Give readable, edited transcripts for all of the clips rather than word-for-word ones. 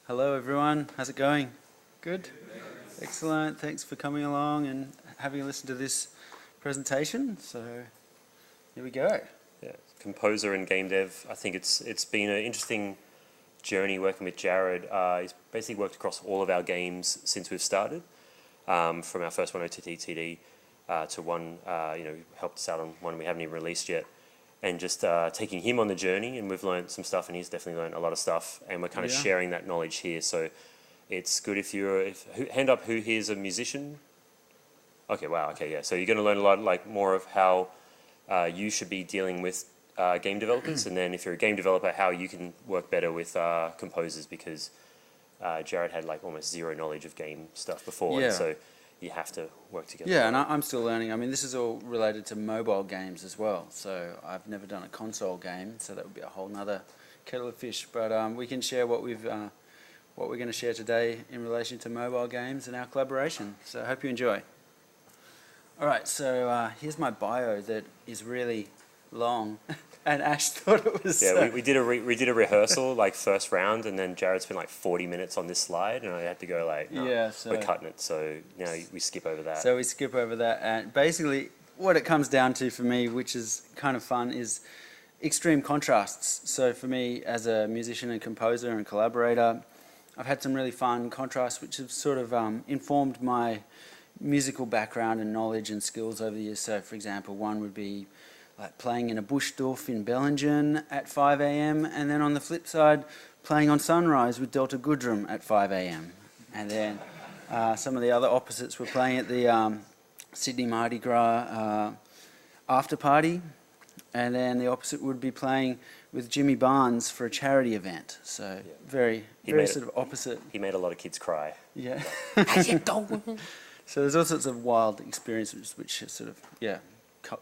Hello everyone, how's it going? Good? Excellent, thanks for coming along and having a listen to this presentation. So, here we go. Yeah, composer and game dev. I think it's been an interesting journey working with Jared. He's basically worked across all of our games since we've started, from our first one, OTTTD, to one, helped us out on one we haven't even released yet. And just taking him on the journey, and we've learned some stuff, and he's definitely learned a lot of stuff, and we're kind of sharing that knowledge here. So it's good hand up who here is a musician. Okay, wow, okay, yeah. So you're going to learn a lot, more of how you should be dealing with game developers, and then if you're a game developer, how you can work better with composers, because Jared had almost zero knowledge of game stuff before, and so you have to work together. Yeah, and I'm still learning. I mean, this is all related to mobile games as well. So I've never done a console game, so that would be a whole nother kettle of fish. But we can share what we're going to share today in relation to mobile games and our collaboration. So I hope you enjoy. All right, so here's my bio that is really long. And Ash thought it was... Yeah, we did a rehearsal, first round, and then Jared spent 40 minutes on this slide, and I had to go no, so we're cutting it, so now we skip over that. So we skip over that, and basically what it comes down to for me, which is kind of fun, is extreme contrasts. So for me, as a musician and composer and collaborator, I've had some really fun contrasts which have sort of informed my musical background and knowledge and skills over the years. So for example, one would be playing in a bush doof in Bellingen at 5 a.m. and then on the flip side, playing on Sunrise with Delta Goodrum at 5 a.m. And then some of the other opposites were playing at the Sydney Mardi Gras after party, and then the opposite would be playing with Jimmy Barnes for a charity event. So very sort of opposite. He made a lot of kids cry. Yeah. So there's all sorts of wild experiences which sort of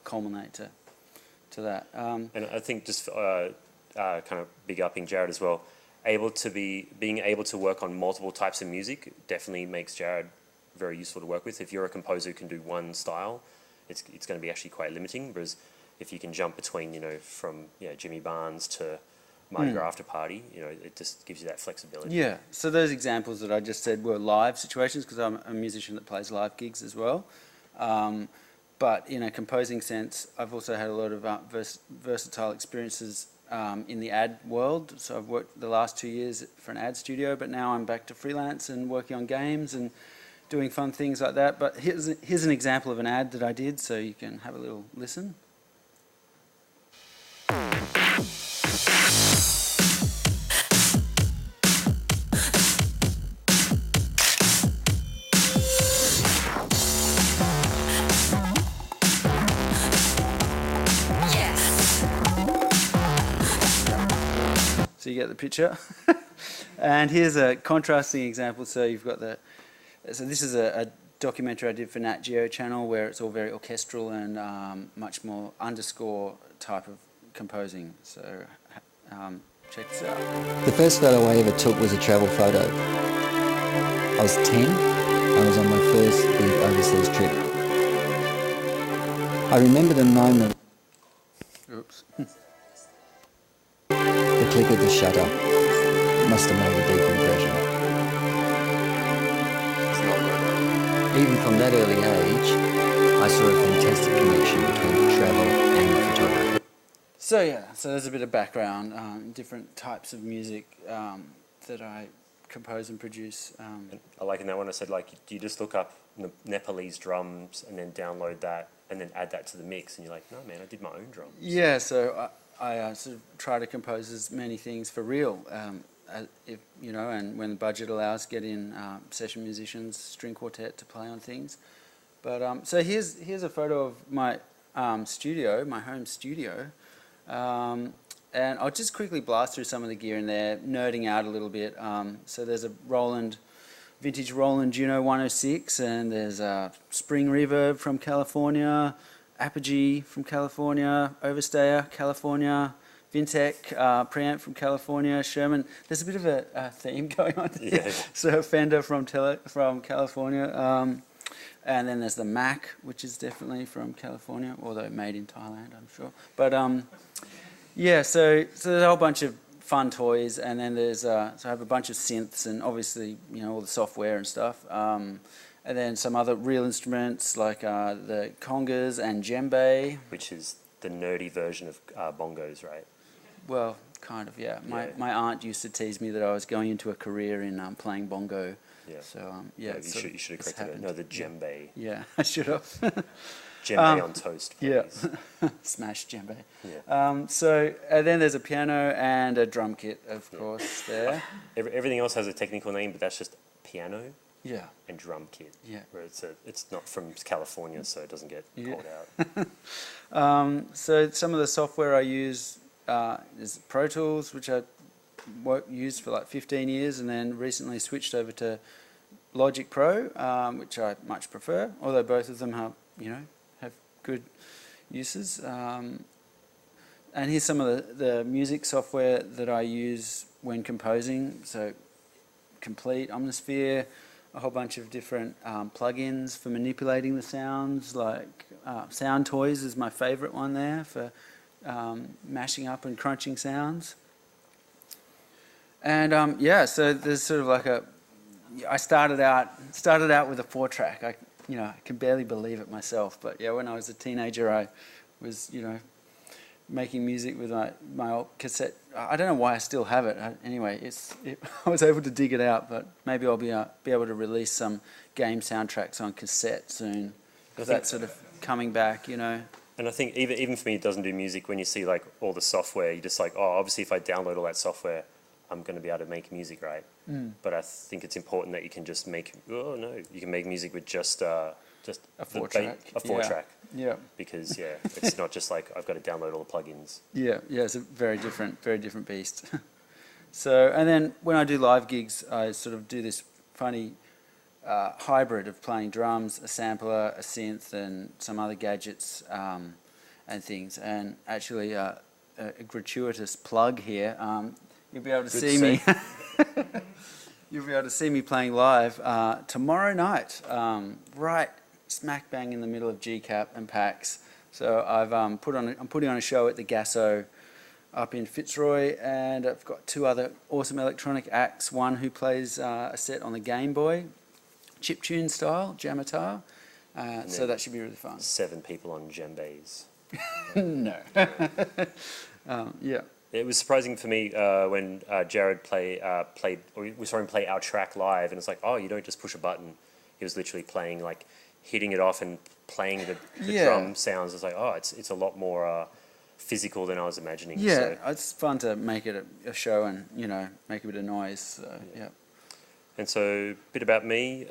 culminate to that. And I think just kind of big upping Jared as well, being able to work on multiple types of music definitely makes Jared very useful to work with. If you're a composer who can do one style, it's going to be actually quite limiting, whereas if you can jump between, from Jimmy Barnes to Mardi Gras After Party, it just gives you that flexibility. Yeah, so those examples that I just said were live situations, because I'm a musician that plays live gigs as well. But in a composing sense, I've also had a lot of versatile experiences in the ad world. So I've worked the last 2 years for an ad studio, but now I'm back to freelance and working on games and doing fun things like that. But here's an example of an ad that I did, so you can have a little listen. So you get the picture. And here's a contrasting example. So you've got so this is a documentary I did for Nat Geo channel, where it's all very orchestral and much more underscore type of composing. So check this out. The first photo I ever took was a travel photo. I was 10. I was on my first big overseas trip. I remember the moment. Oops. The click of the shutter must have made a deep impression. Even from that early age, I saw a fantastic connection between travel and photography. So so there's a bit of background, different types of music that I compose and produce. And I like in that one I said, do you just look up Nepalese drums and then download that and then add that to the mix? And you're like, no man, I did my own drums. Yeah, so I sort of try to compose as many things for real, if and when the budget allows, get in session musicians, string quartet to play on things. But so here's a photo of my studio, my home studio, and I'll just quickly blast through some of the gear in there, nerding out a little bit. So there's a vintage Roland Juno 106, and there's a Spring Reverb from California, Apogee from California, Overstayer, California, Vintech, preamp from California, Sherman. There's a bit of a theme going on here. Yeah. So Fender from California, and then there's the Mac, which is definitely from California, although made in Thailand, I'm sure. But so there's a whole bunch of fun toys, and then there's so I have a bunch of synths and obviously all the software and stuff, and then some other real instruments like the congas and djembe. Which is the nerdy version of bongos, right? Well, kind of, yeah. Yeah. My aunt used to tease me that I was going into a career in playing bongo. Yeah. So yeah, No, you should have corrected it. No, the djembe. Yeah, I should have. Djembe on toast, please. Yeah, smash djembe. Yeah. So then there's a piano and a drum kit, of course, there. Everything else has a technical name, but that's just piano Yeah. and drum kit. Yeah. Where it's not from California, so it doesn't get called out. So some of the software I use is Pro Tools, which I used for like 15 years, and then recently switched over to Logic Pro, which I much prefer, although both of them have good uses. And here's some of the music software that I use when composing. So Complete, Omnisphere, a whole bunch of different plugins for manipulating the sounds, like Sound Toys is my favorite one there for mashing up and crunching sounds. And so there's sort of like I started out with a 4-track. I can barely believe it myself, but yeah, when I was a teenager, I was making music with my old cassette. I don't know why I still have it. Anyway, I was able to dig it out, but maybe I'll be able to release some game soundtracks on cassette soon. That's sort of coming back, And I think even for me, it doesn't do music. When you see like all the software, you're just like, oh, obviously if I download all that software, I'm going to be able to make music, right? But I think it's important that you can just you can make music with just a 4-track. A 4-track. Yeah. Because it's not just like I've got to download all the plugins. Yeah, it's a very different beast. So, and then when I do live gigs, I sort of do this funny hybrid of playing drums, a sampler, a synth, and some other gadgets and things. And actually, a gratuitous plug here. You'll be able to see me. You'll be able to see me playing live tomorrow night, right smack bang in the middle of GCAP and PAX. So I'm putting on a show at the Gasso up in Fitzroy, and I've got 2 other awesome electronic acts. One who plays a set on the Game Boy, chiptune style, Jamatar. So that should be really fun. 7 people on djembes. No. Yeah. It was surprising for me when Jared played, or we saw him play our track live, and it's like, oh, you don't just push a button. He was literally playing, like, hitting it off and playing the drum sounds. It's like, oh, it's a lot more physical than I was imagining. Yeah, so. It's fun to make it a show and, make a bit of noise. So, yeah. And so, a bit about me.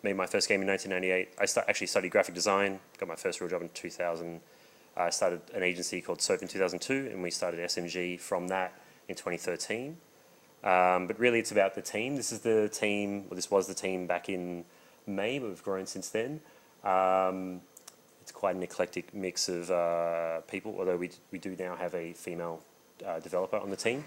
Made my first game in 1998. I actually studied graphic design, got my first real job in 2000. I started an agency called SOAP in 2002, and we started SMG from that in 2013. But really, it's about the team. This was the team back in May, but we've grown since then. It's quite an eclectic mix of people, although we do now have a female developer on the team.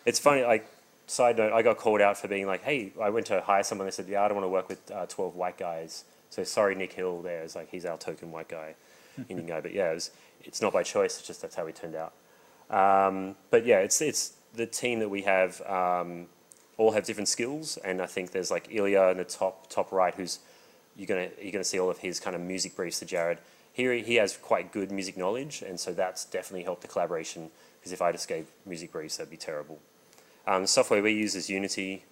It's funny, like, side note, I got called out for being like, hey, I went to hire someone, they said, yeah, I don't want to work with 12 white guys. So sorry, Nick Hill there, it's like, he's our token white guy. Indian guy, but yeah, it's not by choice. It's just that's how we turned out. But yeah, it's the team that we have. All have different skills, and I think there's like Ilya in the top right, who's you're gonna see all of his kind of music briefs to Jared. Here he has quite good music knowledge, and so that's definitely helped the collaboration. Because if I just gave music briefs, that'd be terrible. The software we use is Unity,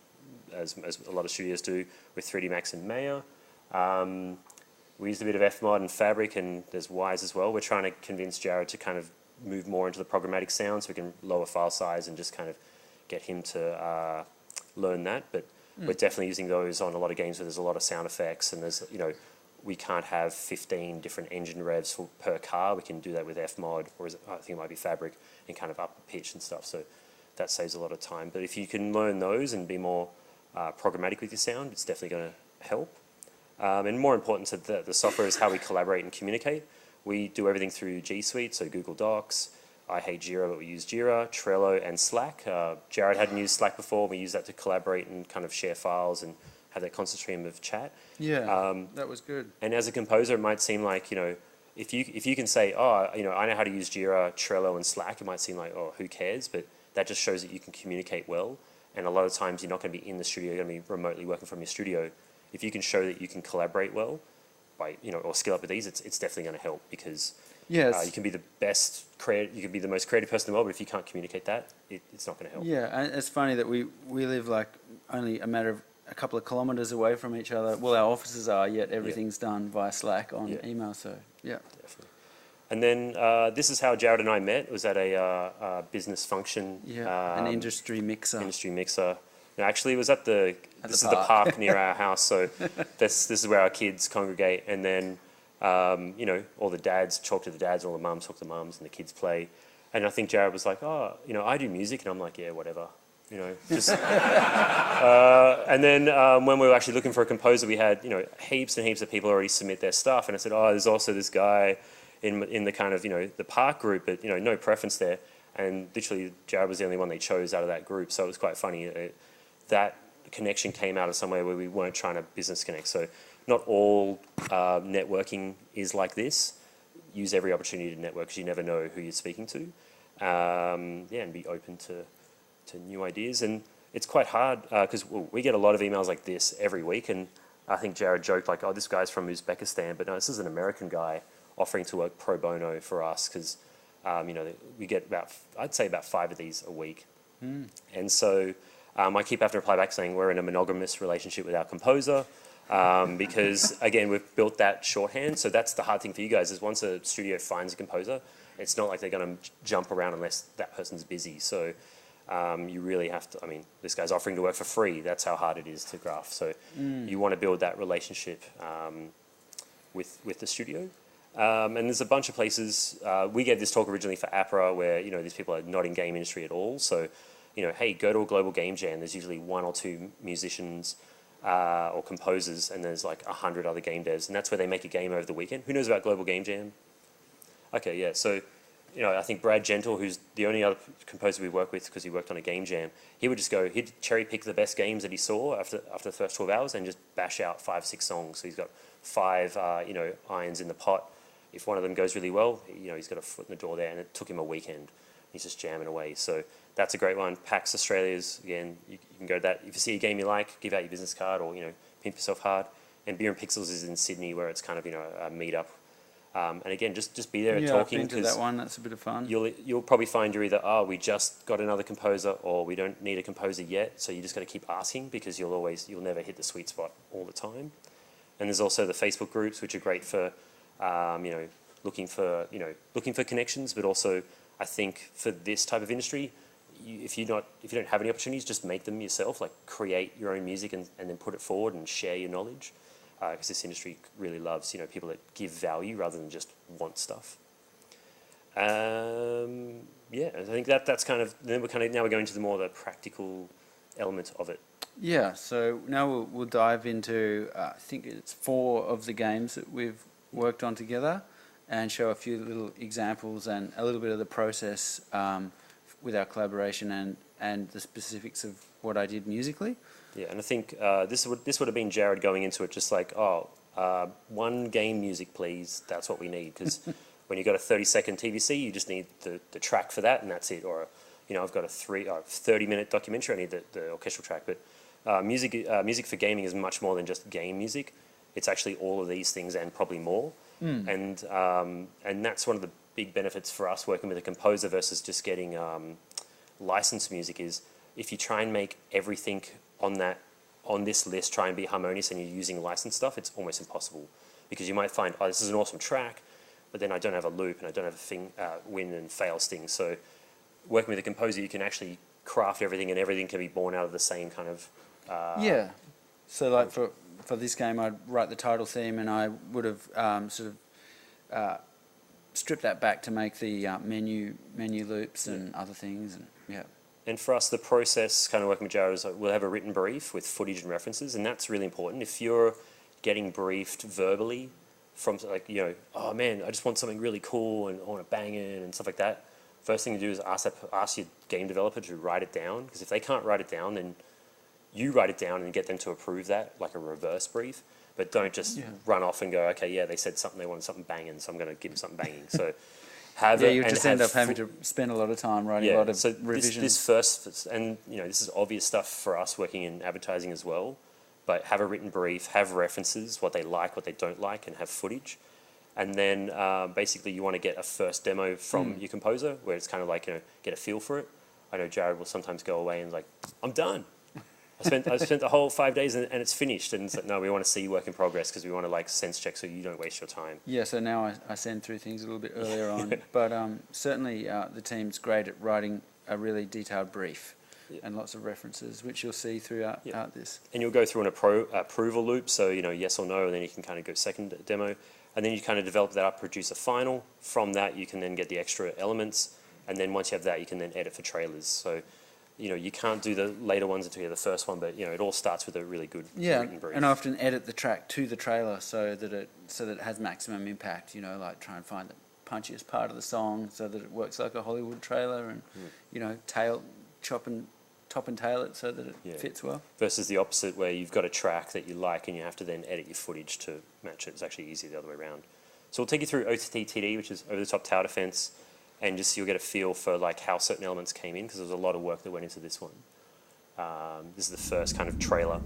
as a lot of studios do, with 3D Max and Maya. We used a bit of Fmod and Fabric, and there's Wise as well. We're trying to convince Jared to kind of move more into the programmatic sound so we can lower file size and just kind of get him to learn that. But we're definitely using those on a lot of games where there's a lot of sound effects, and there's, we can't have 15 different engine revs per car. We can do that with Fmod, or I think it might be Fabric, and kind of up the pitch and stuff. So that saves a lot of time. But if you can learn those and be more programmatic with your sound, it's definitely going to help. And more important to the software is how we collaborate and communicate. We do everything through G Suite, so Google Docs. I hate Jira, but we use Jira, Trello, and Slack. Jared hadn't used Slack before. We use that to collaborate and kind of share files and have that constant stream of chat. Yeah, that was good. And as a composer, it might seem like, if you can say, oh, you know, I know how to use Jira, Trello, and Slack, it might seem like, oh, who cares? But that just shows that you can communicate well. And a lot of times you're not going to be in the studio, you're going to be remotely working from your studio. If you can show that you can collaborate well, by, you know, or skill up with these, it's definitely going to help, because you can be the best you can be the most creative person in the world, but if you can't communicate that, it's not going to help. Yeah, and it's funny that we live like only a matter of a couple of kilometres away from each other. Well, our offices are, yet everything's done via Slack on email. So yeah, definitely. And then this is how Jared and I met. It was at a business function. Yeah, an industry mixer. Industry mixer. No, actually, it was at the park near our house. So this is where our kids congregate. And then you know, all the dads talk to the dads, all the mums talk to the mums, and the kids play. And I think Jared was like, oh, you know, I do music, and I'm like, yeah, whatever. You know, just. And then when we were actually looking for a composer, we had, you know, heaps and heaps of people already submit their stuff. And I said, oh, there's also this guy in the kind of, you know, the park group, but, you know, no preference there. And literally Jared was the only one they chose out of that group. So it was quite funny. That connection came out of somewhere where we weren't trying to business connect. So not all networking is like this. Use every opportunity to network, because you never know who you're speaking to. And be open to new ideas. And it's quite hard because we get a lot of emails like this every week. And I think Jared joked like, oh, this guy's from Uzbekistan. But no, this is an American guy offering to work pro bono for us, because you know, we get I'd say about 5 of these a week. And so I keep having to reply back saying we're in a monogamous relationship with our composer, because again, we've built that shorthand. So that's the hard thing for you guys, is once a studio finds a composer, it's not like they're going to jump around unless that person's busy. So you really have to, I mean, this guy's offering to work for free. That's how hard it is to graph. So you want to build that relationship with the studio. And there's a bunch of places. We gave this talk originally for APRA, where, you know, these people are not in game industry at all. So, you know, hey, go to a global game jam. There's usually 1 or 2 musicians or composers, and there's like 100 other game devs, and that's where they make a game over the weekend. Who knows about global game jam? Okay, yeah. So, you know, I think Brad Gentle, who's the only other composer we work with because he worked on a game jam, he would just go, he'd cherry pick the best games that he saw after the first 12 hours and just bash out 5, 6 songs. So he's got 5, you know, irons in the pot. If one of them goes really well, you know, he's got a foot in the door there, and it took him a weekend. He's just jamming away. So that's a great one. PAX Australia's, again, you can go to that. If you see a game you like, give out your business card, or, you know, pimp yourself hard. And Beer and Pixels is in Sydney, where it's kind of, you know, a meet-up. And again, just be there and talking. I've been to that one. That's a bit of fun. You'll probably find you're either, oh, we just got another composer, or we don't need a composer yet. So you just got to keep asking, because you'll never hit the sweet spot all the time. And there's also the Facebook groups, which are great for, you know, looking for connections, but also I think for this type of industry, if you don't have any opportunities, just make them yourself. Like, create your own music and then put it forward and share your knowledge, because this industry really loves, you know, people that give value rather than just want stuff. Yeah, I think that's kind of, now we're going to the more the practical element of it. Yeah, so now we'll dive into I think it's 4 of the games that we've worked on together, and show a few little examples and a little bit of the process with our collaboration and the specifics of what I did musically. Yeah, and I think this would have been Jared going into it just like, oh, 1 game music, please. That's what we need, because when you've got a 30-second TVC, you just need the track for that, and that's it. Or, you know, I've got a 30-minute documentary, I need the orchestral track. But music for gaming is much more than just game music. It's actually all of these things and probably more. And that's one of the big benefits for us working with a composer versus just getting licensed music, is if you try and make everything on this list try and be harmonious and you're using licensed stuff, it's almost impossible, because you might find, oh, this is an awesome track, but then I don't have a loop and I don't have a win and fail sting. So working with a composer, you can actually craft everything, and everything can be born out of the same kind of yeah. So like for this game, I'd write the title theme, and I would have sort of stripped that back to make the menu loops and other things, and yeah. And for us, the process, kind of working with Jared, is like, we'll have a written brief with footage and references, and that's really important. If you're getting briefed verbally from, like, you know, oh man, I just want something really cool and I want to bang it and stuff like that, first thing to do is ask your game developer to write it down, because if they can't write it down, then you write it down and get them to approve that, like a reverse brief. but don't just run off and go, okay, yeah, they said something, they wanted something banging, so I'm going to give them something banging. So have yeah, it you and just end up having to spend a lot of time writing a lot of revisions. This first, and this is obvious stuff for us working in advertising as well, but have a written brief, have references, what they like, what they don't like, and have footage. And then basically you want to get a first demo from your composer where it's kind of like, get a feel for it. I know Jared will sometimes go away and like, I'm done. I spent the whole 5 days and it's finished. And it's like, no, we want to see work in progress because we want to like sense check so you don't waste your time. Yeah, so now I send through things a little bit earlier on. But certainly the team's great at writing a really detailed brief and lots of references, which you'll see throughout this. And you'll go through an approval loop, so yes or no, and then you can kind of go second demo. And then you kind of develop that up, produce a final. From that, you can then get the extra elements. And then once you have that, you can then edit for trailers. So, you can't do the later ones until you have the first one, but, it all starts with a really good written brief. And I often edit the track to the trailer so that it has maximum impact, like try and find the punchiest part of the song so that it works like a Hollywood trailer and, top and tail it so that it fits well. Versus the opposite where you've got a track that you like and you have to then edit your footage to match it. It's actually easier the other way around. So we'll take you through OTTTD, which is over-the-top tower defense, and just you'll get a feel for like how certain elements came in because there's a lot of work that went into this one. This is the first kind of trailer.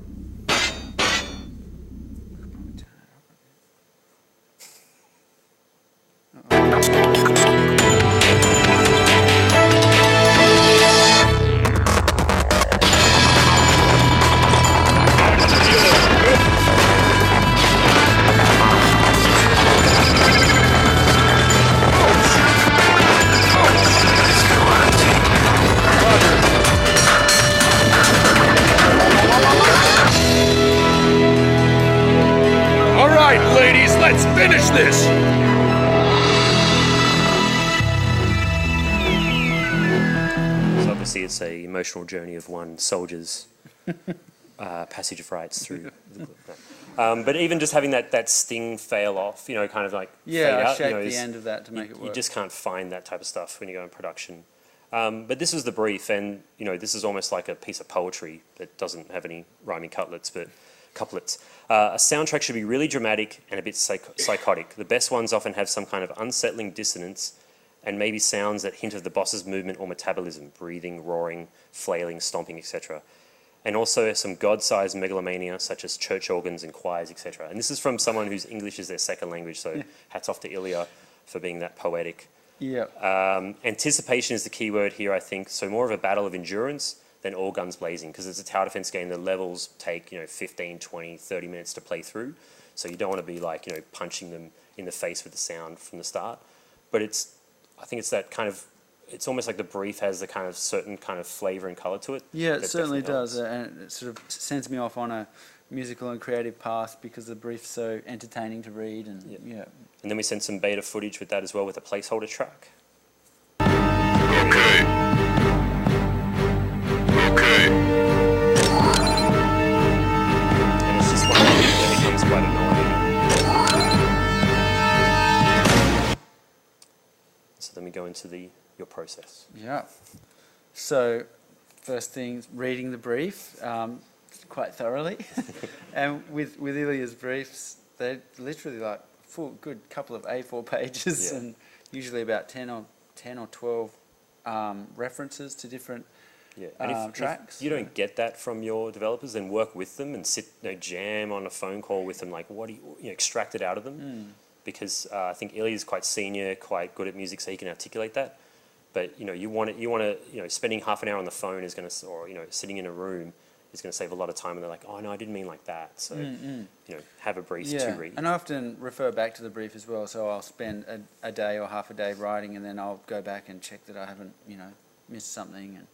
Let's finish this! So obviously it's an emotional journey of one soldier's passage of rights through the but even just having that sting fail off, kind of like fade out. I shaped the end of that to make it work. You just can't find that type of stuff when you go in production. But this was the brief, and this is almost like a piece of poetry that doesn't have any rhyming couplets. A soundtrack should be really dramatic and a bit psychotic. The best ones often have some kind of unsettling dissonance and maybe sounds that hint of the boss's movement or metabolism, breathing, roaring, flailing, stomping, etc. And also some god-sized megalomania such as church organs and choirs, etc. And this is from someone whose English is their second language, so hats off to Ilya for being that poetic. Yeah. Anticipation is the key word here, I think. So more of a battle of endurance than all guns blazing, because it's a tower defense game. The levels take 15, 20, 30 minutes to play through, so you don't want to be like punching them in the face with the sound from the start. But I think it's that kind of, it's almost like the brief has the kind of certain kind of flavour and colour to it. Yeah, it certainly does, and it sort of sends me off on a musical and creative path because the brief's so entertaining to read, and And then we sent some beta footage with that as well, with a placeholder track. Okay. And it's just one of those that becomes quite annoying. So then we go into your process. Yeah. So first thing, reading the brief quite thoroughly. And with Ilya's briefs, they're literally like full good couple of A4 pages and usually about 10 or 12 references to different tracks. If you don't get that from your developers, then work with them and sit, jam on a phone call with them. Like, what do you extract it out of them? Because I think Ilya is quite senior, quite good at music, so he can articulate that. But you want to, spending half an hour on the phone is going to, or sitting in a room is going to save a lot of time. And they're like, oh no, I didn't mean like that. So have a brief to read. And I often refer back to the brief as well. So I'll spend a day or half a day writing, and then I'll go back and check that I haven't missed something, and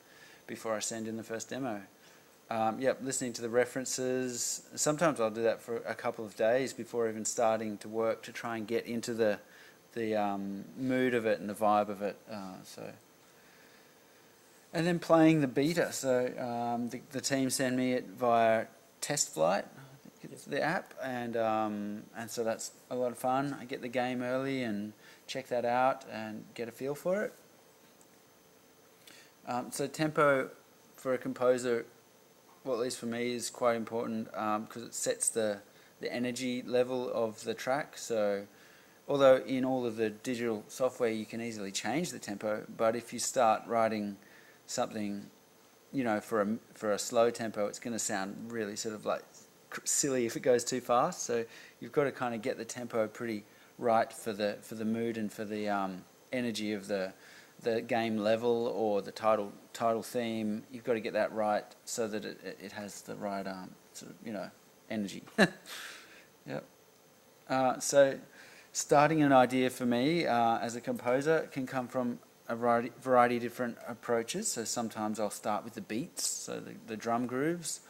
before I send in the first demo. Listening to the references. Sometimes I'll do that for a couple of days before even starting to work to try and get into the mood of it and the vibe of it. And then playing the beta. So the team send me it via Test Flight, I think it's the app, and so that's a lot of fun. I get the game early and check that out and get a feel for it. So tempo for a composer, well, at least for me, is quite important because it sets the energy level of the track. So although in all of the digital software you can easily change the tempo, but if you start writing something, you know, for a slow tempo, it's going to sound really sort of like silly if it goes too fast. So you've got to kind of get the tempo pretty right for the mood and for the energy of the game level or the title theme. You've got to get that right so that it has the right sort of, you know, energy. Yep. So starting an idea for me as a composer can come from a variety of different approaches. So sometimes I'll start with the beats, so the drum grooves.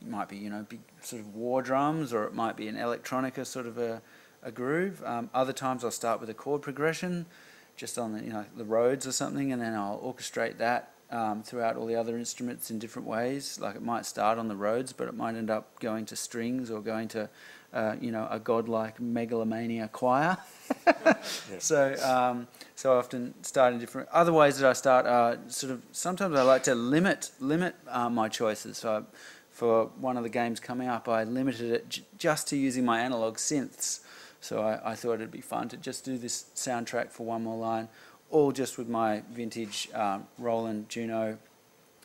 It might be, you know, big sort of war drums, or it might be an electronica sort of a groove. Other times I'll start with a chord progression, just on the, you know, the Rhodes or something, and then I'll orchestrate that throughout all the other instruments in different ways. Like it might start on the Rhodes, but it might end up going to strings or going to, you know, a godlike megalomania choir. So I often start in different. Other ways that I start are sort of, sometimes I like to limit my choices. So for one of the games coming up, I limited it just to using my analog synths. So I thought it'd be fun to just do this soundtrack for one more line, all just with my vintage Roland Juno,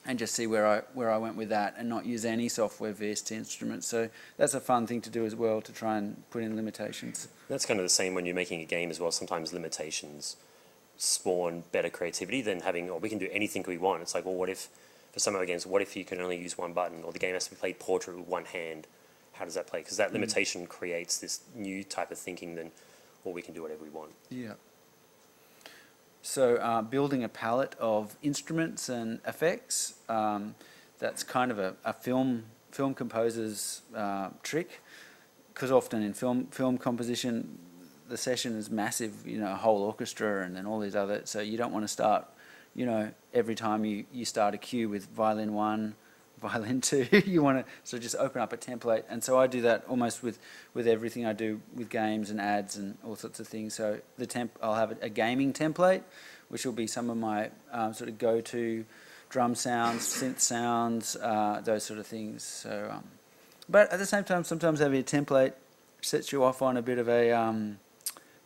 and just see where I went with that, and not use any software VST instruments. So that's a fun thing to do as well, to try and put in limitations. That's kind of the same when you're making a game as well. Sometimes limitations spawn better creativity than having, oh, we can do anything we want. It's like, well, what if, for some of our games, what if you can only use one button, or the game has to be played portrait with one hand? How does that play? Because that limitation creates this new type of thinking than, well, we can do whatever we want. Yeah. So building a palette of instruments and effects, that's kind of a film composer's trick, because often in film composition, the session is massive, you know, a whole orchestra and then all these other, so you don't want to start, you know, every time you start a cue with violin 1, violin 2, you want to sort of just open up a template. And so I do that almost with everything I do with games and ads and all sorts of things. So I'll have a gaming template, which will be some of my sort of go-to drum sounds, synth sounds, those sort of things. So, but at the same time, sometimes having a template sets you off on a bit of a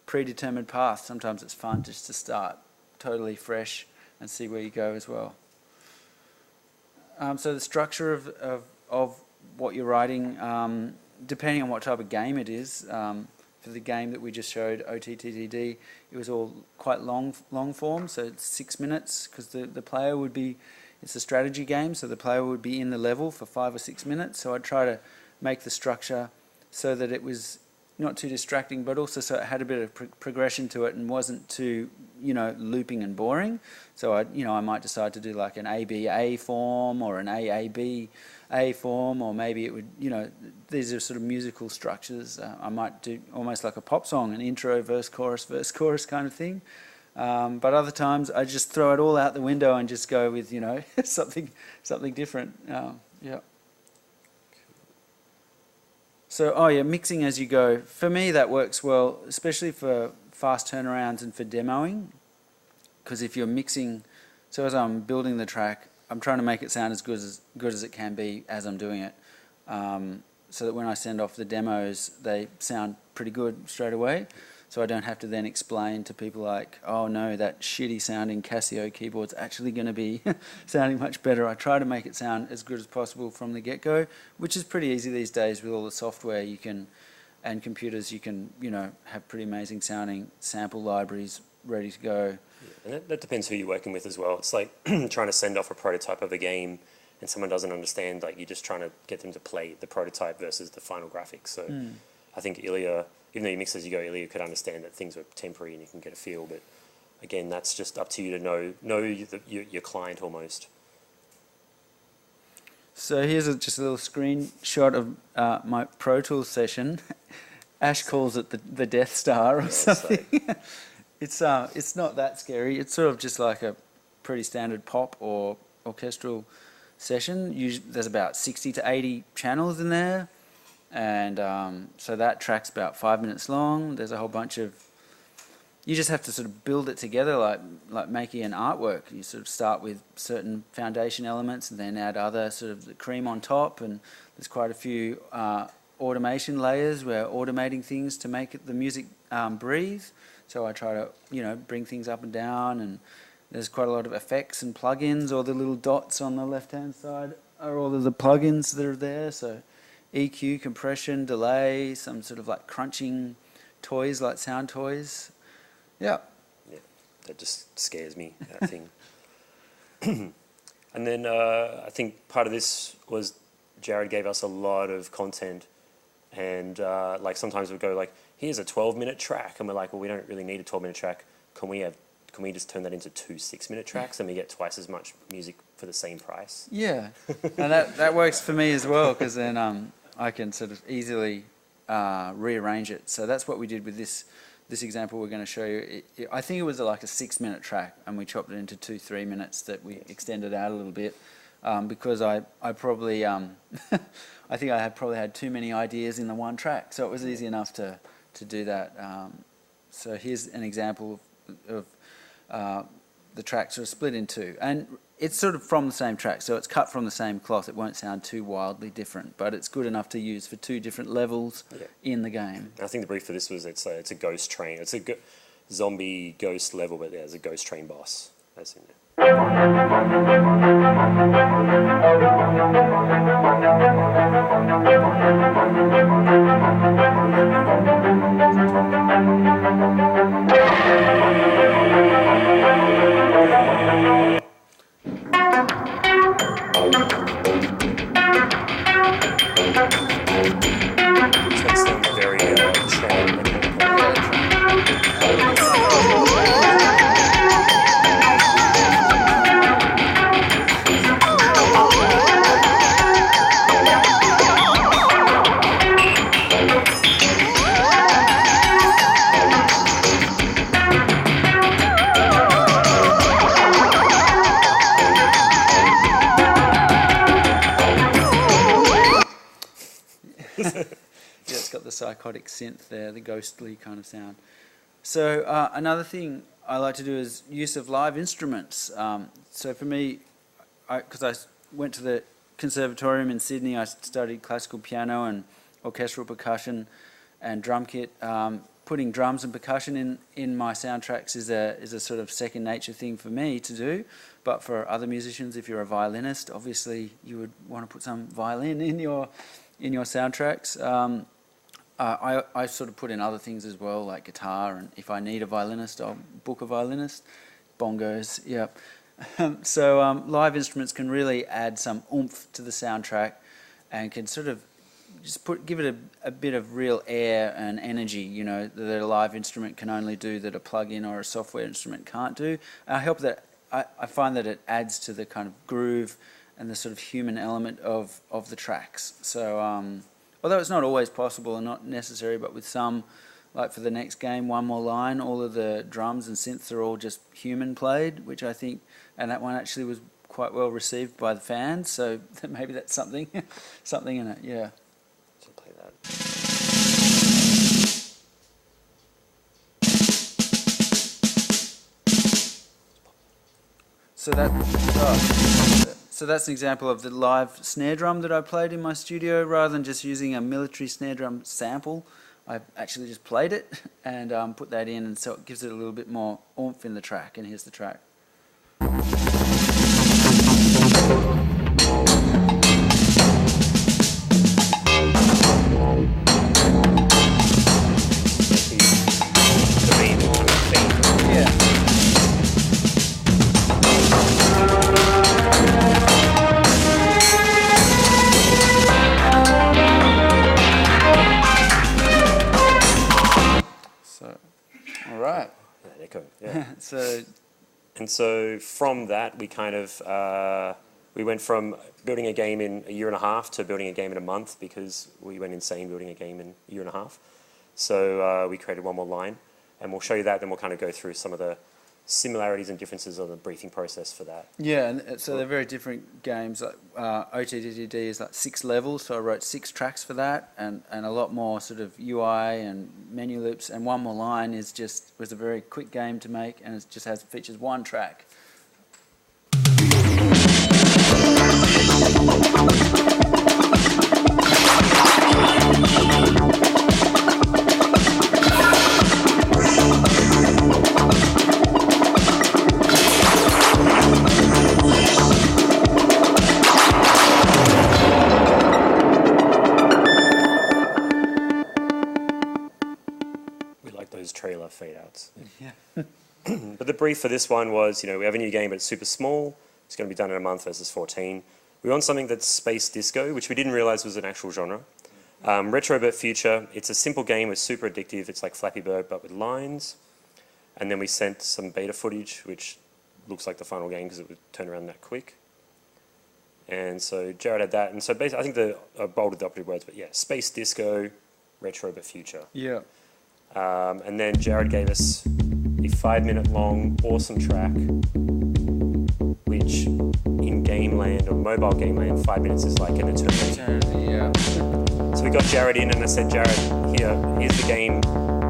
predetermined path. Sometimes it's fun just to start totally fresh and see where you go as well. So the structure of what you're writing, depending on what type of game it is, for the game that we just showed, OTTTD, it was all quite long form, so it's 6 minutes, because the player would be, it's a strategy game, so the player would be in the level for 5 or 6 minutes. So I'd try to make the structure so that it was not too distracting, but also so it had a bit of progression to it and wasn't too, you know, looping and boring. So I might decide to do like an ABA form or an AAB form, or maybe it would, you know, these are sort of musical structures. I might do almost like a pop song, an intro, verse, chorus kind of thing. But other times I just throw it all out the window and just go with, you know, something different. Yeah. So, mixing as you go. For me, that works well, especially for fast turnarounds and for demoing. Because if you're mixing, so as I'm building the track, I'm trying to make it sound as good as it can be as I'm doing it, so that when I send off the demos, they sound pretty good straight away. So I don't have to then explain to people like, oh no, that shitty sounding Casio keyboard's actually going to be sounding much better. I try to make it sound as good as possible from the get-go, which is pretty easy these days with all the software you can, and computers. You can, you know, have pretty amazing sounding sample libraries ready to go. Yeah, and that depends who you're working with as well. It's like trying to send off a prototype of a game and someone doesn't understand, like you're just trying to get them to play the prototype versus the final graphics. So I think Ilya, even though you mix as you go, Ilya could understand that things were temporary and you can get a feel. But again, that's just up to you to know your client almost. So here's just a little screenshot of my Pro Tools session. Ash calls it the Death Star or something. It's not that scary. It's sort of just like a pretty standard pop or orchestral session. Usually, there's about 60 to 80 channels in there. And so that track's about 5 minutes long. There's a whole bunch of, you just have to sort of build it together like making an artwork. You sort of start with certain foundation elements and then add other sort of the cream on top, and there's quite a few automation layers. We're automating things to make the music breathe. So I try to, bring things up and down, and there's quite a lot of effects and plugins. All the little dots on the left-hand side are all of the plugins that are there. So EQ, compression, delay, some sort of like crunching toys, like sound toys. Yeah. Yeah, that just scares me, that thing. And then I think part of this was Jared gave us a lot of content, and like sometimes we'd go like, here's a 12-minute track, and we're like, well, we don't really need a 12-minute track. Can we just turn that into 2 6-minute tracks, and we get twice as much music for the same price? Yeah, and that works for me as well, because then I can sort of easily rearrange it. So that's what we did with this example we're going to show you. I think it was like a 6-minute track, and we chopped it into 2-3 minutes that we extended out a little bit, because I probably I think I had probably had too many ideas in the one track, so it was easy enough to do that. So here's an example of the tracks are split in two, and it's sort of from the same track, so it's cut from the same cloth. It won't sound too wildly different, but it's good enough to use for 2 different levels in the game. I think the brief for this was it's a ghost train. It's a zombie ghost level, but there's a ghost train boss. That's in there. This one sounds very train Yeah, it's got the psychotic synth there, the ghostly kind of sound. So another thing I like to do is use of live instruments. So for me, because I went to the conservatorium in Sydney, I studied classical piano and orchestral percussion and drum kit. Putting drums and percussion in my soundtracks is a sort of second nature thing for me to do. But for other musicians, if you're a violinist, obviously you would want to put some violin in your soundtracks. I sort of put in other things as well, like guitar, and if I need a violinist, I'll book a violinist. Bongos, yep. So live instruments can really add some oomph to the soundtrack, and can sort of just give it a bit of real air and energy, that a live instrument can only do that a plug-in or a software instrument can't do. I find that it adds to the kind of groove and the sort of human element of the tracks. So although it's not always possible and not necessary, but with some, like for the next game, One More Line, all of the drums and synths are all just human played, which I think, and that one actually was quite well received by the fans, so maybe that's something in it, yeah. So play that. So that's an example of the live snare drum that I played in my studio. Rather than just using a military snare drum sample, I actually just played it and put that in, and so it gives it a little bit more oomph in the track. And here's the track. Yeah. Right. Yeah, echo. Yeah. So from that, we kind of we went from building a game in a year and a half to building a game in a month, because we went insane building a game in a year and a half. So we created One More Line, and we'll show you that. Then we'll kind of go through some of the similarities and differences of the briefing process for that. Yeah, and so they're very different games. Like OTTD is like 6 levels, so I wrote 6 tracks for that, and a lot more sort of UI and menu loops. And One More Line was a very quick game to make, and it just features 1 track. But the brief for this one was, we have a new game, but it's super small. It's going to be done in a month versus 14. We want something that's space disco, which we didn't realize was an actual genre. Retro but future. It's a simple game. It's super addictive. It's like Flappy Bird, but with lines. And then we sent some beta footage, which looks like the final game because it would turn around that quick. And so Jared had that. And so basically, I think I bolded the operative words, but yeah, space disco, retro but future. Yeah. And then Jared gave us a 5-minute long, awesome track, which in game land or mobile game land, 5 minutes is like an eternity. Yeah. So we got Jared in and I said, Jared, here's the game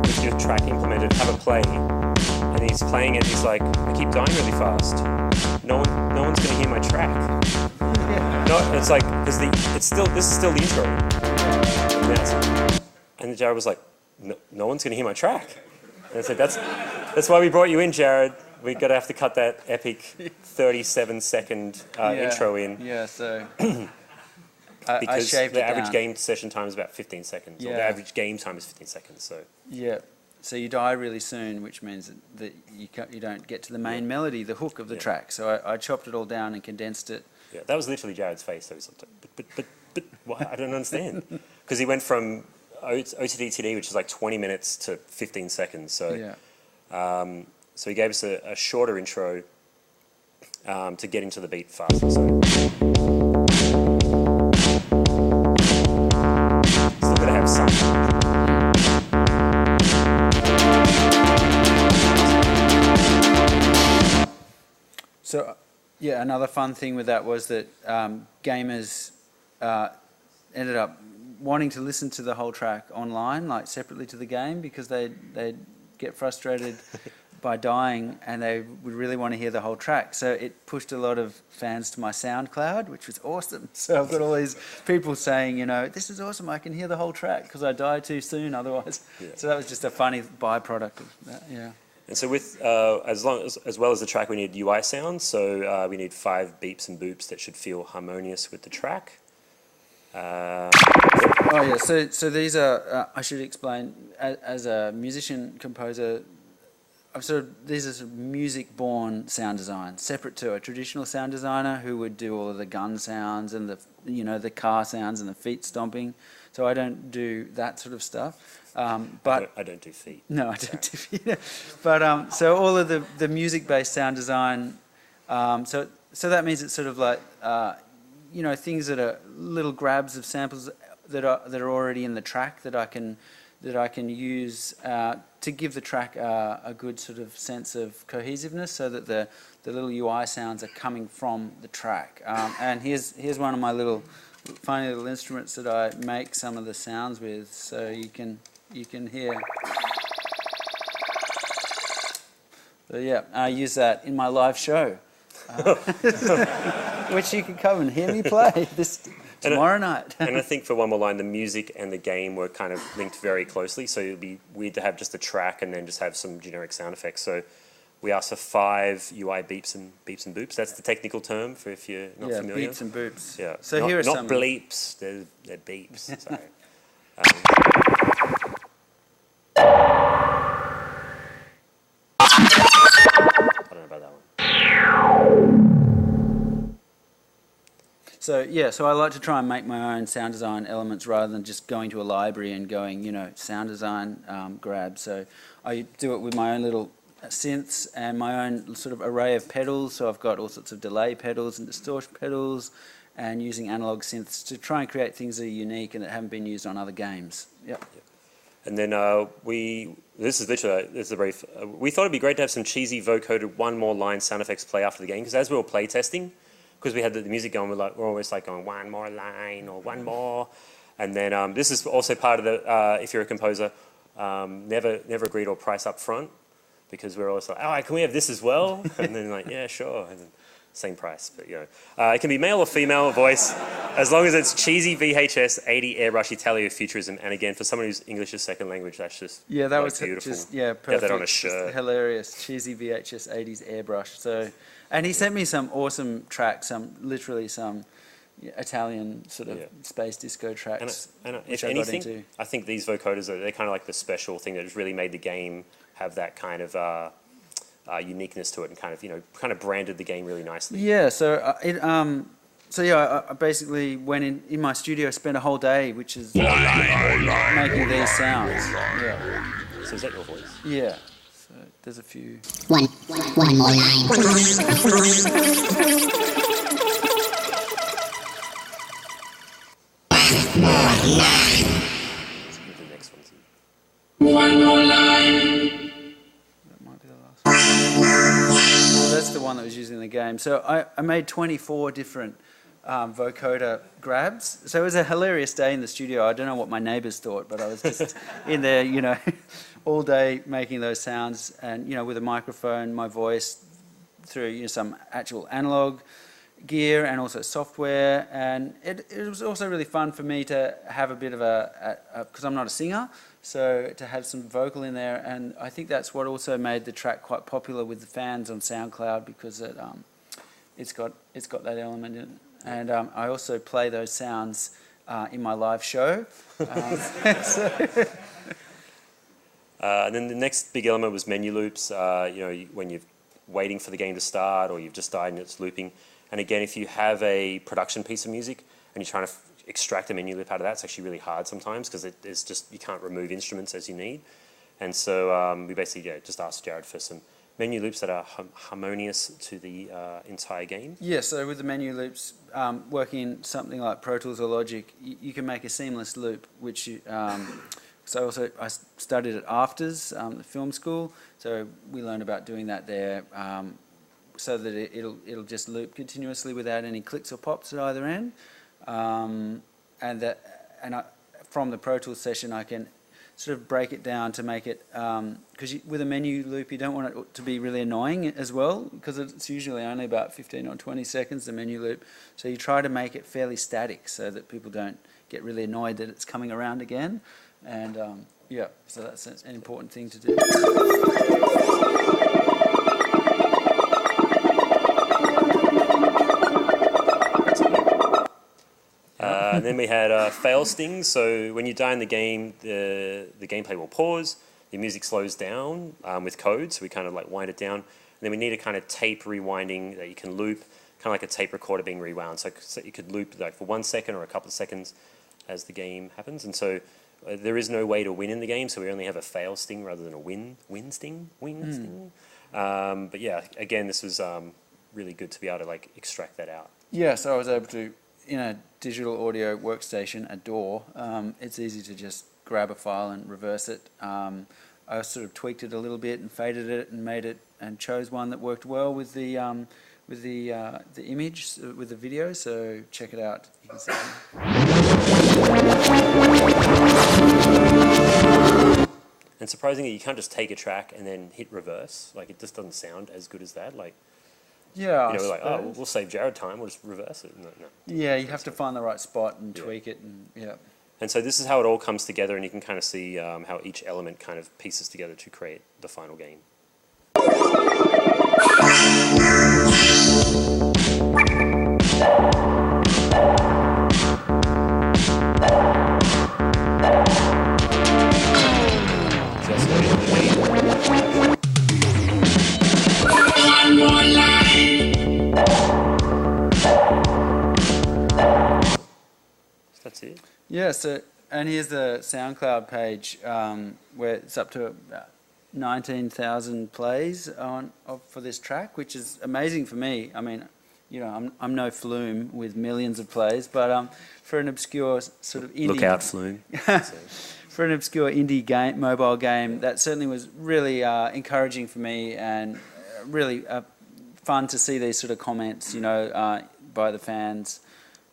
with your track implemented, have a play. And he's playing it, he's like, I keep dying really fast. No one's going to hear my track. Yeah. No, it's like, this is still the intro. And Jared was like, no one's going to hear my track. And I said, that's why we brought you in, Jared. We're going to have to cut that epic 37-second intro in. Yeah, so... because I the average game session time is about 15 seconds. Yeah. Or the average game time is 15 seconds. So yeah, so you die really soon, which means that you don't get to the main melody, the hook of the track. So I chopped it all down and condensed it. Yeah, that was literally Jared's face. So he's like, but why? I don't understand. Because he went from OTTD, which is like 20 minutes, to 15 seconds. So yeah. So he gave us a shorter intro to get into the beat faster. So. Still got to have something. So, yeah, another fun thing with that was that gamers ended up wanting to listen to the whole track online, like separately to the game, because they'd get frustrated by dying and they would really want to hear the whole track. So it pushed a lot of fans to my SoundCloud, which was awesome. So I've got all these people saying, this is awesome, I can hear the whole track because I die too soon otherwise. Yeah. So that was just a funny byproduct of that, yeah. And so with, as well as the track, we need UI sounds. So we need 5 beeps and boops that should feel harmonious with the track. Oh yeah, so these are, I should explain, as a musician, composer, these are sort of music-born sound design, separate to a traditional sound designer who would do all of the gun sounds and the car sounds and the feet stomping. So I don't do that sort of stuff. But I don't do feet. No, I don't do feet. But so all of the music-based sound design. So that means it's sort of like things that are little grabs of samples that are already in the track that I can use to give the track a good sort of sense of cohesiveness, so that the little UI sounds are coming from the track. And here's one of my funny little instruments that I make some of the sounds with, so you can hear. So yeah, I use that in my live show, which you can come and hear me play tomorrow night. And I think for one more line, the music and the game were kind of linked very closely, so it'd be weird to have just a track and then just have some generic sound effects. So we asked for 5 UI beeps and boops. That's the technical term for if you're not familiar. Yeah, beeps and boops. Yeah. So here are not some bleeps, they're beeps. Sorry. I don't know about that one. So yeah, so I like to try and make my own sound design elements rather than just going to a library and going, sound design grab. So I do it with my own little synths and my own sort of array of pedals. So I've got all sorts of delay pedals and distortion pedals, and using analog synths to try and create things that are unique and that haven't been used on other games. Yep. And then this is the brief. We thought it'd be great to have some cheesy vocoder one more line sound effects play after the game, because as we were play testing, because we had the music going, we're always like going one more line or one more. And then this is also part of the, if you're a composer, never agreed or price up front, because we're always like, oh, can we have this as well? And then like, yeah, sure. And then, same price, but it can be male or female voice, as long as it's cheesy VHS 80 airbrush Italo futurism. And again, for someone who's English as second language, that's just that was beautiful. Perfect. Get that on a shirt. Just hilarious, cheesy VHS 80s airbrush. So, and he sent me some awesome tracks, literally some Italian sort of space disco tracks. And if anything, I think these vocoders they're kind of like the special thing that has really made the game have that kind of uniqueness to it, and kind of branded the game really nicely. Yeah, so I basically went in my studio, spent a whole day, which is making these sounds. Yeah. So is that your voice? Yeah. So there's a few. One more line. Let's give the next one to you. One more line. That might be the last one. Well, that's the one that was used in the game. So I made 24 different vocoder grabs. So it was a hilarious day in the studio. I don't know what my neighbours thought, but I was just in there, all day making those sounds, and with a microphone, my voice through some actual analog gear and also software. And it was also really fun for me to have a bit of because I'm not a singer, so to have some vocal in there. And I think that's what also made the track quite popular with the fans on SoundCloud, because it's got that element in it. And I also play those sounds in my live show. And then the next big element was menu loops. When you're waiting for the game to start, or you've just died and it's looping. And again, if you have a production piece of music and you're trying to extract a menu loop out of that, it's actually really hard sometimes, because it's just, you can't remove instruments as you need. And so we basically just asked Jared for some menu loops that are harmonious to the entire game. Yeah, so with the menu loops, working in something like Pro Tools or Logic, you can make a seamless loop, which so I studied at Afters, the film school, so we learned about doing that there, so that it'll just loop continuously without any clicks or pops at either end, from the Pro Tools session I can sort of break it down to make it, because with a menu loop you don't want it to be really annoying as well, because it's usually only about 15 or 20 seconds, the menu loop, so you try to make it fairly static so that people don't get really annoyed that it's coming around again. And so that's an important thing to do. And then we had fail stings. So when you die in the game, the gameplay will pause, the music slows down with code, so we kind of like wind it down. And then we need a kind of tape rewinding that you can loop, kind of like a tape recorder being rewound. So you could loop like for 1 second or a couple of seconds as the game happens. And so there is no way to win in the game, so we only have a fail sting rather than a win sting. But yeah, again, this was really good to be able to like extract that out. Yeah, so I was able to, in a digital audio workstation, a DAW, it's easy to just grab a file and reverse it. I sort of tweaked it a little bit and faded it and made it, and chose one that worked well with the image, with the video. So check it out. You can see And surprisingly, you can't just take a track and then hit reverse. Like, it just doesn't sound as good as that. Like, yeah, we're like, oh, we'll save Jared time. We'll just reverse it. No. Yeah, you have to find the right spot and tweak it, and And so this is how it all comes together, and you can kind of see how each element kind of pieces together to create the final game. That's it. Yeah, so, and here's the SoundCloud page where it's up to about 19,000 plays for this track, which is amazing for me. I mean, I'm no Flume with millions of plays, but for an obscure sort of indie... Look out, Flume. For an obscure indie mobile game, that certainly was really encouraging for me, and really fun to see these sort of comments, by the fans.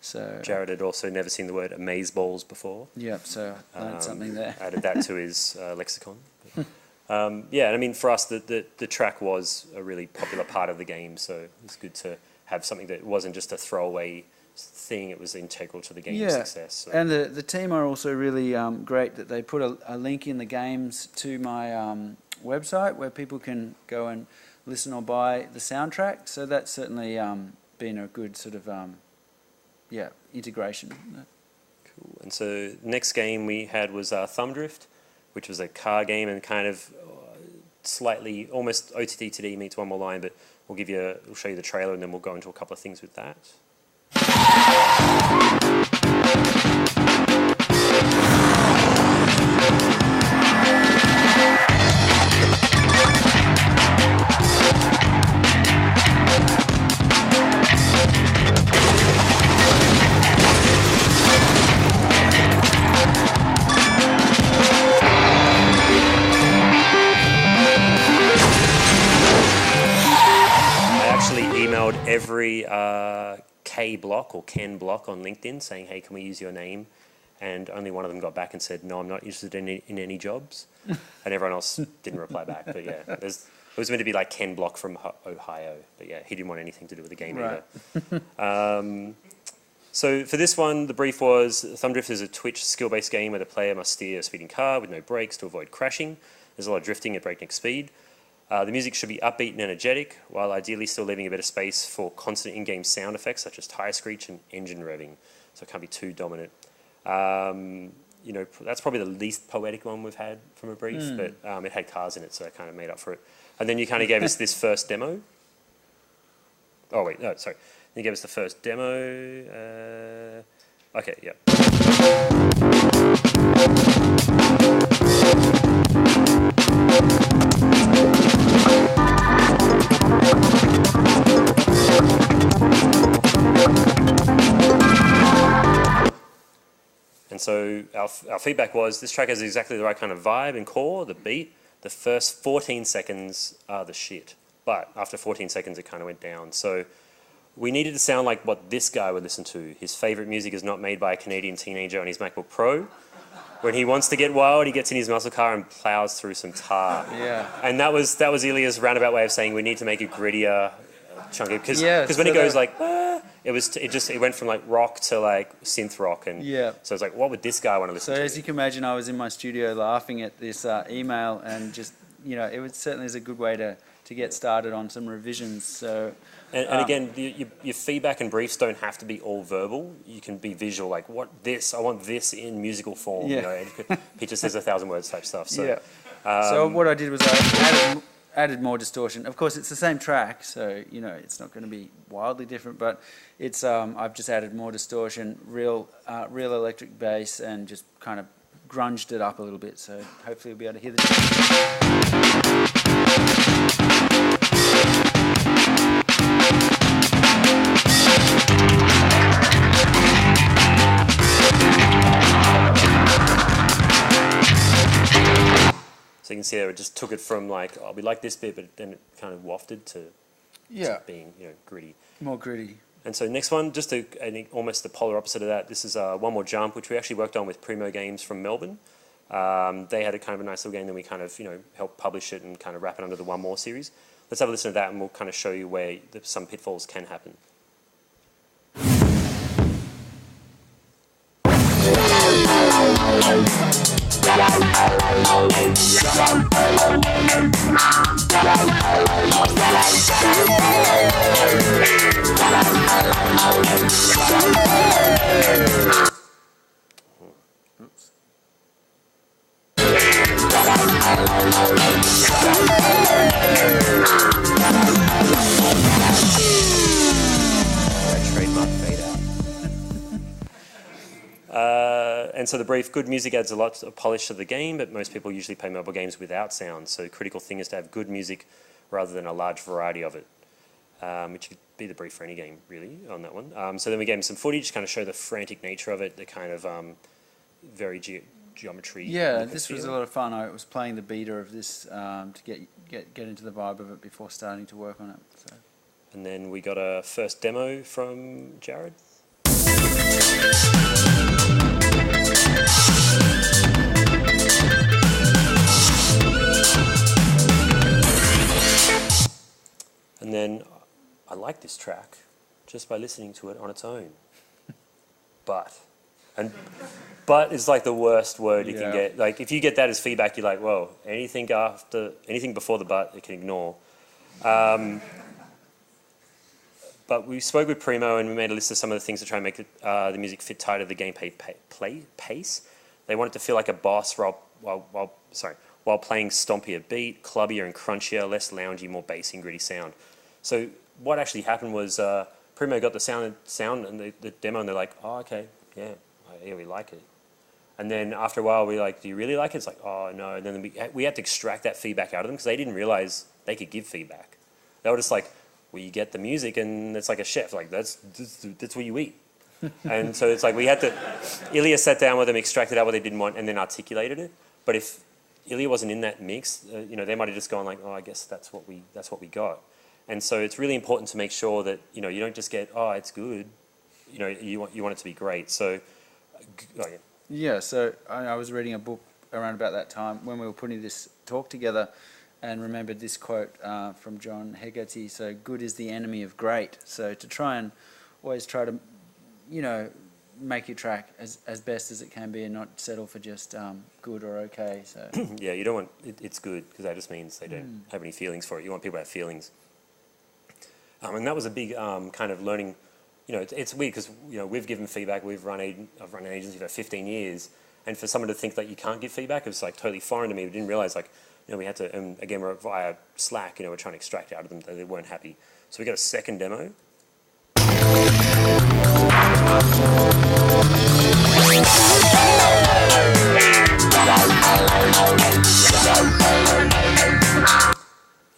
So Jared had also never seen the word amazeballs before. Yep, so I learned something there. Added that to his lexicon. Yeah, I mean, for us, the track was a really popular part of the game, so it's good to have something that wasn't just a throwaway thing, it was integral to the game's success. So. And the team are also really great that they put a link in the games to my website where people can go and listen or buy the soundtrack, so that's certainly been a good sort of integration. Cool. And so the next game we had was Thumbdrift, which was a car game, and kind of slightly, almost OTTTD meets One More Line, but we'll show you the trailer and then we'll go into a couple of things with that. Emailed every K block or Ken block on LinkedIn saying, hey, can we use your name? And only one of them got back and said, no, I'm not interested in any jobs. And everyone else didn't reply back. But yeah, it was meant to be like Ken Block from Ohio. But yeah, he didn't want anything to do with the game either. So for this one, the brief was, Thumb Drift is a Twitch skill-based game where the player must steer a speeding car with no brakes to avoid crashing. There's a lot of drifting at breakneck speed. The music should be upbeat and energetic, while ideally still leaving a bit of space for constant in-game sound effects such as tire screech and engine revving, so it can't be too dominant. You know, that's probably the least poetic one we've had from a brief, but it had cars in it, so it kind of made up for it. And then you kind of gave us this first demo. Oh wait, no, sorry. You gave us the first demo. Okay, yeah. And so our feedback was, this track has exactly the right kind of vibe and core, the beat. The first 14 seconds are the shit. But after 14 seconds, it kind of went down. So we needed to sound like what this guy would listen to. His favorite music is not made by a Canadian teenager on his MacBook Pro. When he wants to get wild, he gets in his muscle car and plows through some tar. Yeah. And that was Ilya's roundabout way of saying we need to make it grittier, chunky. Because when he goes like, it went from like rock to like synth rock, and so it's like, what would this guy want to listen to? So as you can imagine, I was in my studio laughing at this email, and just, you know, it certainly is a good way to get started on some revisions. So. And again, your feedback and briefs don't have to be all verbal. You can be visual, like I want this in musical form. You know, he just says 1,000 words type stuff. So, so what I did was I added more distortion. Of course, it's the same track, so you know it's not going to be wildly different. But it's I've just added more distortion, real electric bass, and just kind of grunged it up a little bit. So hopefully we'll be able to hear the. So you can see there, it just took it from like, oh, we like this bit, but then it kind of wafted to being, you know, gritty. More gritty. And so next one, just almost the polar opposite of that. This is One More Jump, which we actually worked on with Primo Games from Melbourne. They had a kind of a nice little game, then we kind of, you know, helped publish it and kind of wrap it under the One More series. Let's have a listen to that, and we'll kind of show you where some pitfalls can happen. Oops. Trademark fade out. And so the brief, good music adds a lot of polish to the game, but most people usually play mobile games without sound. So the critical thing is to have good music rather than a large variety of it, which could be the brief for any game, really, on that one. So then we gave him some footage to kind of show the frantic nature of it, the kind of very geometry. Yeah, this was a lot of fun. I was playing the beta of this to get into the vibe of it before starting to work on it. So. And then we got a first demo from Jared. And then I like this track just by listening to it on its own. But is like the worst word you can get. Like if you get that as feedback, you're like, whoa, anything before the but, you can ignore. But we spoke with Primo and we made a list of some of the things to try and make the music fit tighter to the gameplay pace. They wanted to feel like a boss while while playing stompier beat, clubbier and crunchier, less loungy, more bassy and gritty sound. So what actually happened was Primo got the sound and the demo, and they're like, oh, okay, yeah, we like it. And then after a while, we're like, do you really like it? It's like, oh, no. And then we had to extract that feedback out of them because they didn't realize they could give feedback. They were just like, well, you get the music and it's like a chef. Like, that's what you eat. And so it's like we had to, Ilya sat down with them, extracted out what they didn't want, and then articulated it. But if Ilya wasn't in that mix, you know, they might have just gone like, oh, I guess that's what we got. And so it's really important to make sure that, you know, you don't just get, oh, it's good. You know, you want it to be great. So, oh, yeah. Yeah, so I was reading a book around about that time when we were putting this talk together and remembered this quote from John Hegarty, so good is the enemy of great. So to always try to, you know, make your track as best as it can be and not settle for just good or okay. So yeah, you don't want, it's good because that just means they don't have any feelings for it. You want people to have feelings. And that was a big kind of learning. You know, it's weird because, you know, we've given feedback. I've run an agency for 15 years, and for someone to think that you can't give feedback, it was like totally foreign to me. We didn't realize, like, you know, we had to, and again, we're via Slack, you know, we're trying to extract out of them that they weren't happy. So we got a second demo. And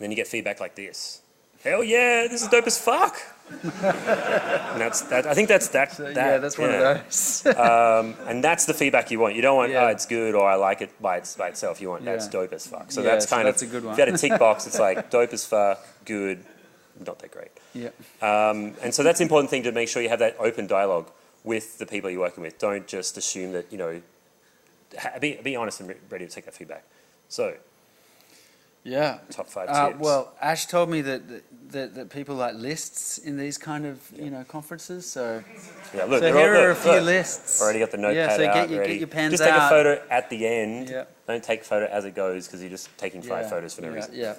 then you get feedback like this. Hell yeah, this is dope as fuck. And that's that. I think that's that. So, yeah, that's one of those. And that's the feedback you want. You don't want, oh, it's good or I like it by itself. You want that's dope as fuck. So that's kind that's of, a good one. if you had a tick box, it's like dope as fuck, good, not that great. Yeah. And so that's an important thing to make sure you have that open dialogue with the people you're working with. Don't just assume that, you know, be honest and ready to take that feedback. So, yeah. top 5 tips. Well, Ash told me that people like lists in these kind of you know conferences. So yeah, look, so here are a few lists. Already got the notepad so out. Get your pens just out. take a photo at the end. Yeah. Don't take a photo as it goes because you're just taking 5 photos for no reason. Yeah.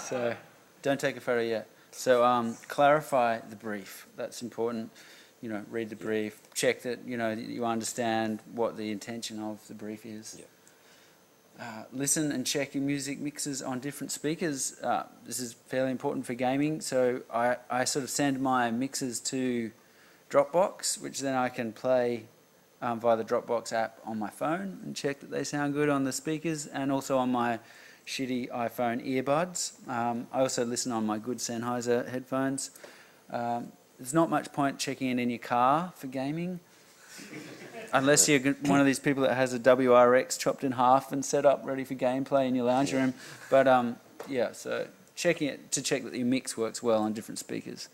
So don't take a photo yet. So clarify the brief. That's important. You know, read the brief. Check that you know you understand what the intention of the brief is. Yeah. Listen and check your music mixes on different speakers. This is fairly important for gaming. So I sort of send my mixes to Dropbox, which then I can play via the Dropbox app on my phone and check that they sound good on the speakers and also on my shitty iPhone earbuds. I also listen on my good Sennheiser headphones. There's not much point checking it in your car for gaming. Unless you're one of these people that has a WRX chopped in half and set up ready for gameplay in your lounge room. But yeah, so checking it to check that your mix works well on different speakers.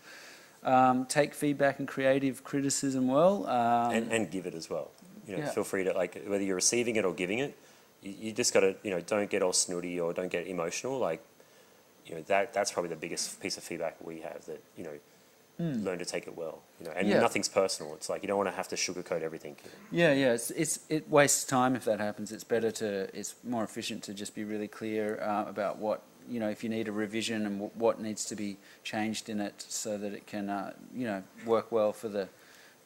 Take feedback and creative criticism well. And give it as well. You know, feel free to, like, whether you're receiving it or giving it, you just got to, you know, don't get all snooty or don't get emotional. Like, you know, that's probably the biggest piece of feedback we have, that, you know, learn to take it well, you know, and nothing's personal. It's like you don't want to have to sugarcoat everything. Yeah, it wastes time if that happens. It's more efficient to just be really clear about what, you know, if you need a revision and what needs to be changed in it so that it can, you know, work well for the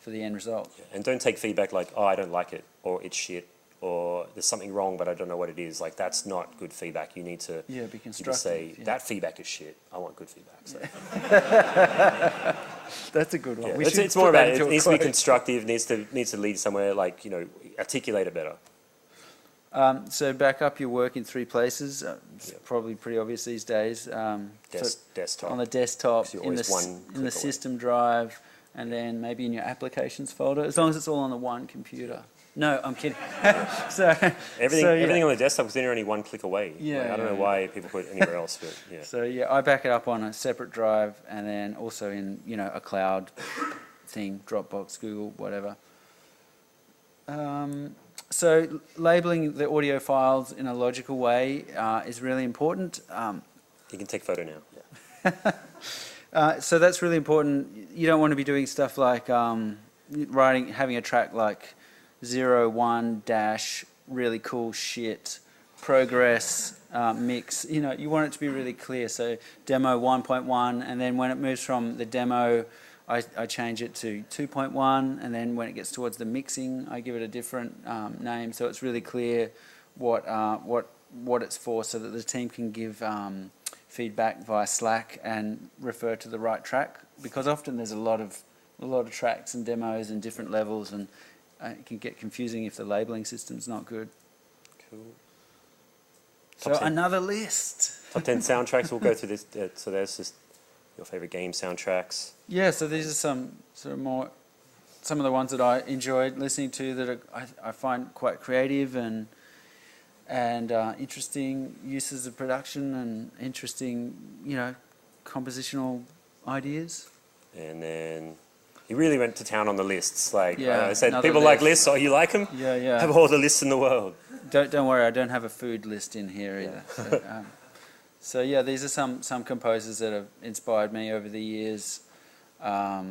end result. Yeah. And don't take feedback like, oh, I don't like it, or it's shit, or there's something wrong but I don't know what it is. Like, that's not good feedback. You need to be constructive. Say that feedback is shit. I want good feedback. So. That's a good one. Yeah. It's more about it needs to be constructive. Needs to lead somewhere. Like, you know, articulate it better. So back up your work in 3 places. It's probably pretty obvious these days. Desktop. On the desktop, in the away. system drive, and then maybe in your applications folder. As long as it's all on the one computer. No, I'm kidding. Everything on the desktop is only one click away. Yeah, like, I don't know why people put it anywhere else, but yeah. So yeah, I back it up on a separate drive, and then also in, you know, a cloud thing, Dropbox, Google, whatever. So labeling the audio files in a logical way is really important. You can take photo now. Yeah. So that's really important. You don't want to be doing stuff like having a track like 01 dash really cool shit progress mix. You know, you want it to be really clear. So demo 1.1, and then when it moves from the demo, I change it to 2.1, and then when it gets towards the mixing, I give it a different name, so it's really clear what it's for, so that the team can give feedback via Slack and refer to the right track, because often there's a lot of tracks and demos and different levels, and it can get confusing if the labeling system's not good. Cool. So Top 10. another list. Top 10 soundtracks. We'll go through this. So there's just your favorite game soundtracks. Yeah, so these are some of the ones that I enjoyed listening to, that I find quite creative and interesting uses of production and interesting, compositional ideas. And then he really went to town on the lists. Like Yeah, I said, another people like list. lists. Oh, you like them? Yeah. Have all the lists in the world. Don't worry, I don't have a food list in here either. So yeah, these are some composers that have inspired me over the years. I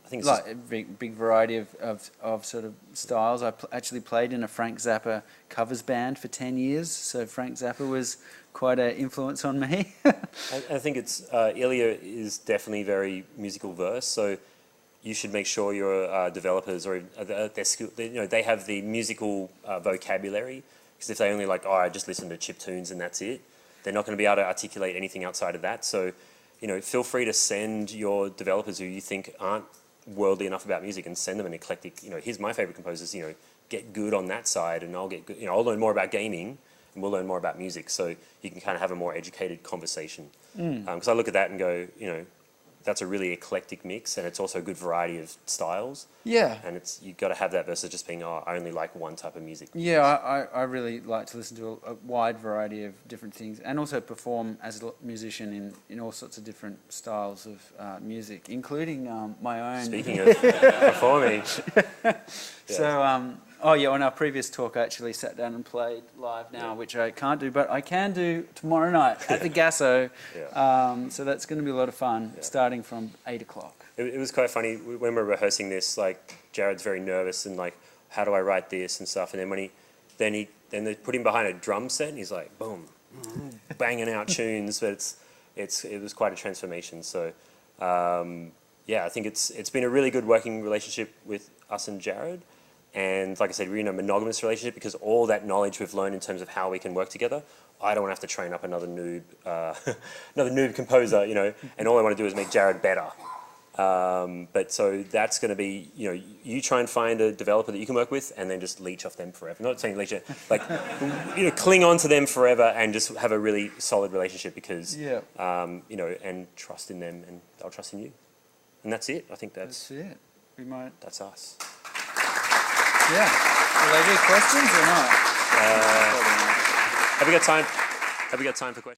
think it's Like a big variety of sort of styles. I actually played in a Frank Zappa covers band for 10 years, so Frank Zappa was quite an influence on me. I think it's Ilya is definitely very musical verse, so you should make sure your developers or their skill, they have the musical vocabulary. Because if they only I just listen to chip tunes and that's it, they're not going to be able to articulate anything outside of that. So, feel free to send your developers who you think aren't worldly enough about music, and send them an eclectic. Here's my favorite composers. Get good on that side, and I'll get good. I'll learn more about gaming, and we'll learn more about music. So you can kind of have a more educated conversation. Because I look at that and go, that's a really eclectic mix, and it's also a good variety of styles. Yeah. And you've got to have that versus just being, I only like one type of music. Yeah, I really like to listen to a wide variety of different things, and also perform as a musician in all sorts of different styles of music, including my own. Speaking of performing. So, on our previous talk, I actually sat down and played live now, which I can't do, but I can do tomorrow night at the Gasso. So that's going to be a lot of fun, starting from 8 o'clock. It was quite funny when we were rehearsing this. Jared's very nervous and how do I write this and stuff. And then then they put him behind a drum set, and he's like, boom, banging out tunes. But it was quite a transformation. So I think it's been a really good working relationship with us and Jared. And like I said, we're in a monogamous relationship because all that knowledge we've learned in terms of how we can work together, I don't want to have to train up another noob composer, and all I want to do is make Jared better. But so that's going to be, you try and find a developer that you can work with and then just leech off them forever. Not saying leech, cling on to them forever and just have a really solid relationship because, and trust in them and they'll trust in you. And that's it. I think that's it. That's us. Yeah. Will they do questions or not? Have we got time for questions?